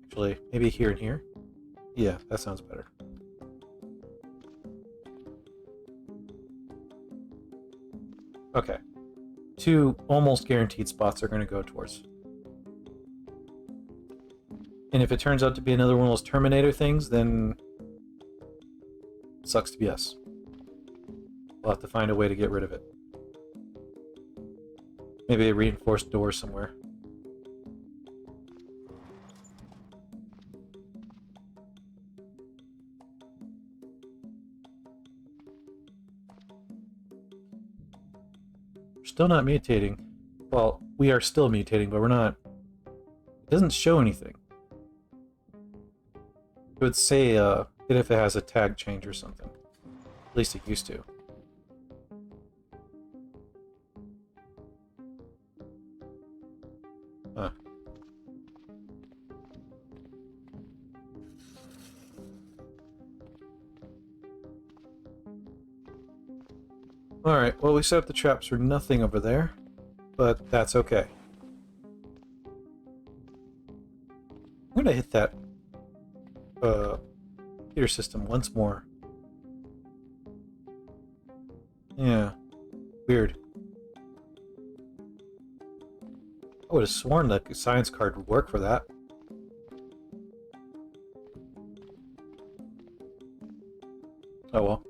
Actually, maybe here and here? Yeah, that sounds better. Okay. 2 almost guaranteed spots are going to go towards. And if it turns out to be another one of those Terminator things, then it sucks to be us. We'll have to find a way to get rid of it. Maybe a reinforced door somewhere. We're still not mutating. Well, we are still mutating, but we're not. It doesn't show anything. It would say if it has a tag change or something. At least it used to. Huh. Alright, well we set up the traps for nothing over there, but that's okay. I'm gonna hit that computer system once more. Yeah. Weird. I would have sworn that science card would work for that. Oh well.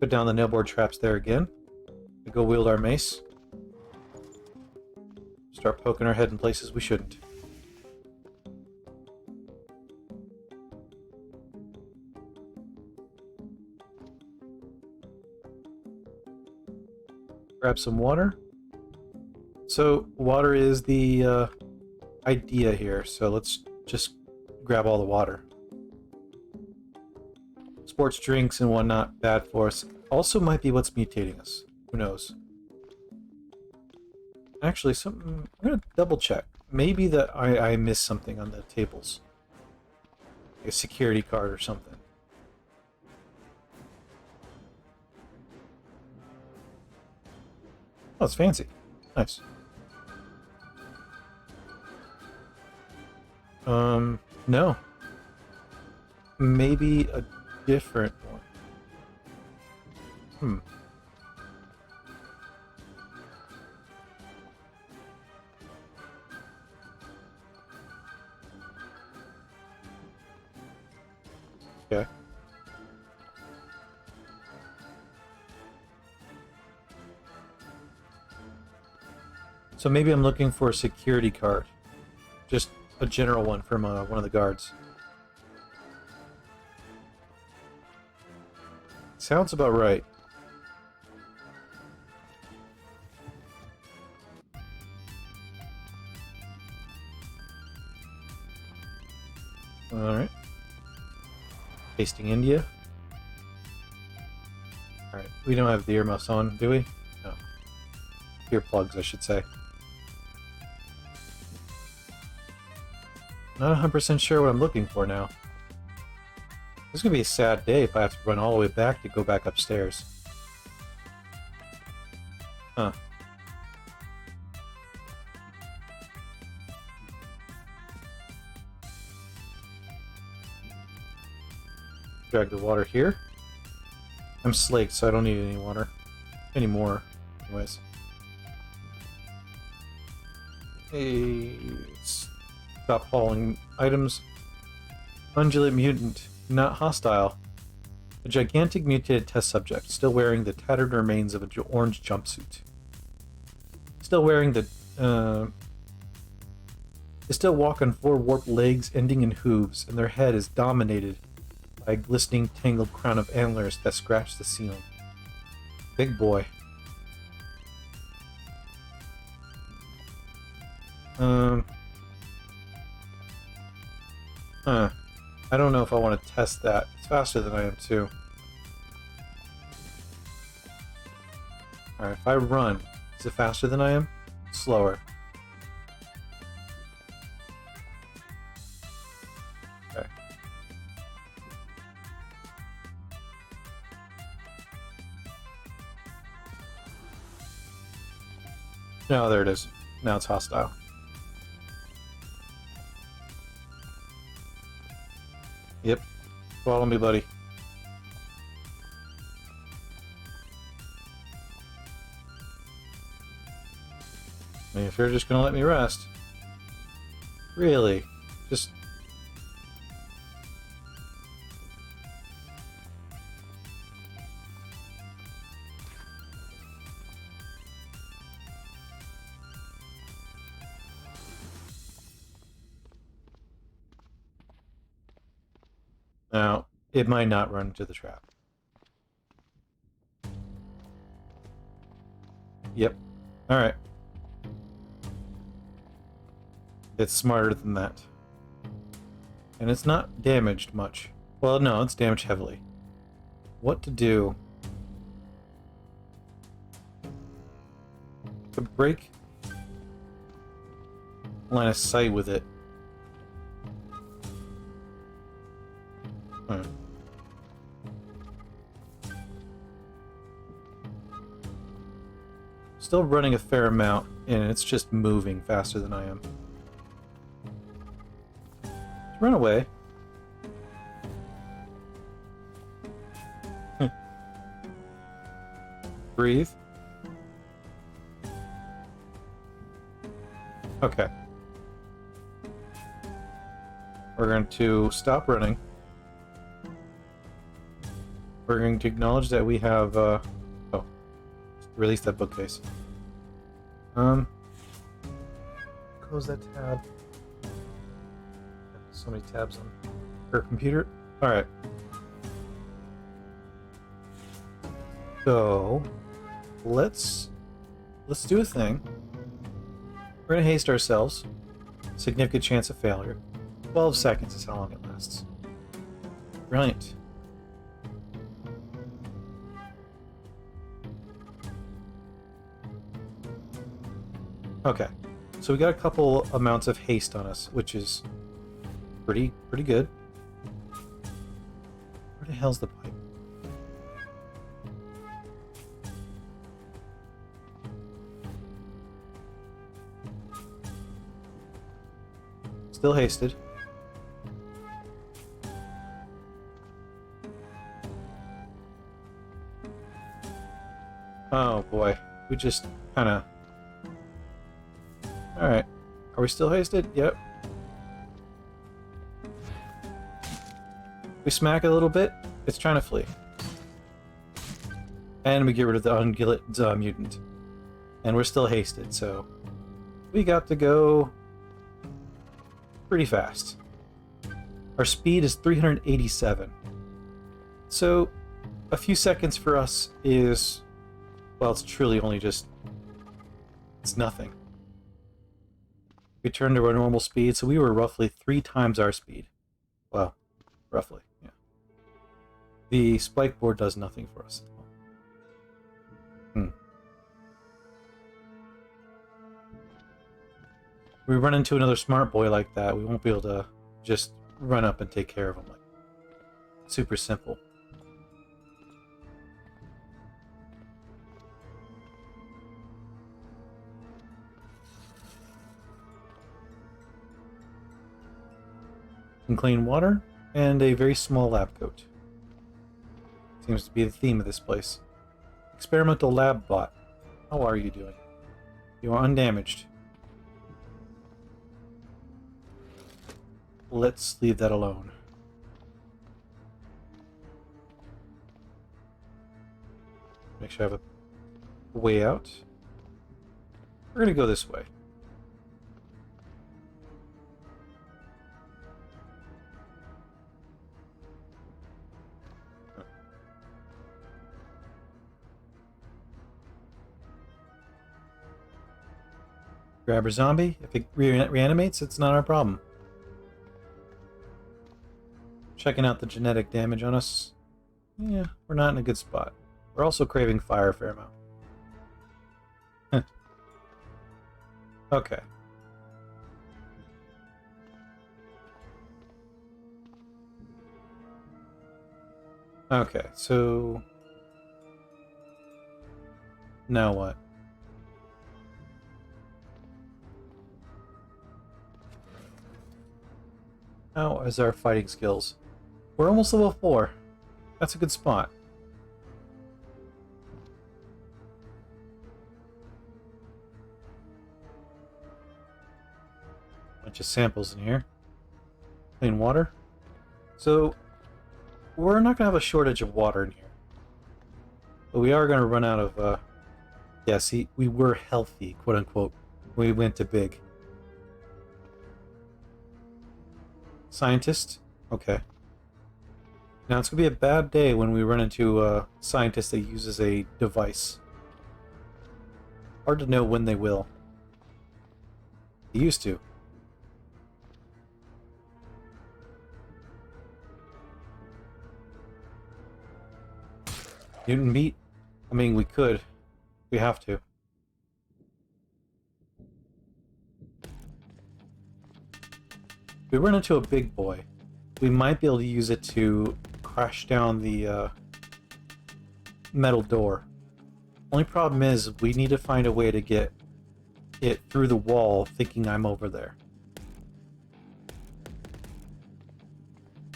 Put down the nailboard traps there again. We go wield our mace. Start poking our head in places we shouldn't. Grab some water. So water is the idea here, so let's just grab all the water. Sports drinks and whatnot, bad for us. Also might be what's mutating us. Who knows? Actually, something... I'm going to double check. Maybe that I missed something on the tables. Like a security card or something. Oh, it's fancy. Nice. No. Maybe a different one. Okay. So maybe I'm looking for a security card. Just a general one from one of the guards. Sounds about right. Alright. Tasting India. Alright, we don't have the earmuffs on, do we? No. Earplugs, I should say. Not 100% sure what I'm looking for now. This is going to be a sad day if I have to run all the way back to go back upstairs. Huh. Drag the water here. I'm slaked, so I don't need any water anymore. Anyways. Hey, stop hauling items. Undulate mutant, not hostile. A gigantic mutated test subject, still wearing the tattered remains of an orange jumpsuit. Still wearing the, They still walk on 4 warped legs ending in hooves, and their head is dominated by a glistening tangled crown of antlers that scratch the ceiling. Big boy. I don't know if I want to test that. It's faster than I am too. Alright, if I run, is it faster than I am? Slower. Okay. No, there it is. Now it's hostile. Yep. Follow me, buddy. I mean, if you're just gonna let me rest. Really? Just... Now, it might not run into the trap. Yep. Alright. It's smarter than that. And it's not damaged much. Well, no, it's damaged heavily. What to do? To break line of sight with it. Still running a fair amount, and it's just moving faster than I am. Run away. Breathe. Okay. We're going to stop running. We're going to acknowledge that we have, oh, release that bookcase. Close that tab. So many tabs on her computer. Alright. So, let's do a thing. We're going to haste ourselves. Significant chance of failure. 12 seconds is how long it lasts. Brilliant. Okay, so we got a couple amounts of haste on us, which is pretty good. Where the hell's the pipe? Still hasted. Oh boy, we just kind of... Alright, are we still hasted? Yep. We smack it a little bit, it's trying to flee. And we get rid of the ungulate mutant. And we're still hasted, so we got to go pretty fast. Our speed is 387. So a few seconds for us is... well, it's truly only just... it's nothing. We turned to our normal speed, so we were roughly 3 times our speed. Well, roughly, yeah. The spike board does nothing for us. If we run into another smart boy like that, we won't be able to just run up and take care of him. Like, super simple. Some clean water and a very small lab coat. Seems to be the theme of this place. Experimental lab bot. How are you doing? You are undamaged. Let's leave that alone. Make sure I have a way out. We're gonna go this way. Grab our zombie. If it reanimates, it's not our problem. Checking out the genetic damage on us. Yeah, we're not in a good spot. We're also craving fire a fair amount. Okay. Okay, so... now what? How is our fighting skills? We're almost level 4. That's a good spot. Bunch of samples in here. Clean water. So, we're not going to have a shortage of water in here. But we are going to run out of, yeah, see, we were healthy, quote unquote, when we went to big. Scientist? Okay. Now it's going to be a bad day when we run into a scientist that uses a device. Hard to know when they will. They used to. Mutant meat? I mean, we could. We have to. If we run into a big boy, we might be able to use it to crash down the metal door. Only problem is we need to find a way to get it through the wall thinking I'm over there.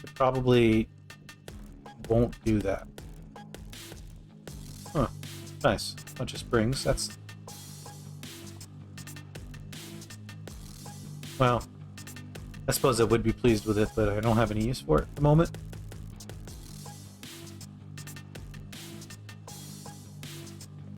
It probably won't do that. Huh. Nice. Bunch of springs. That's... Well, I suppose I would be pleased with it, but I don't have any use for it at the moment.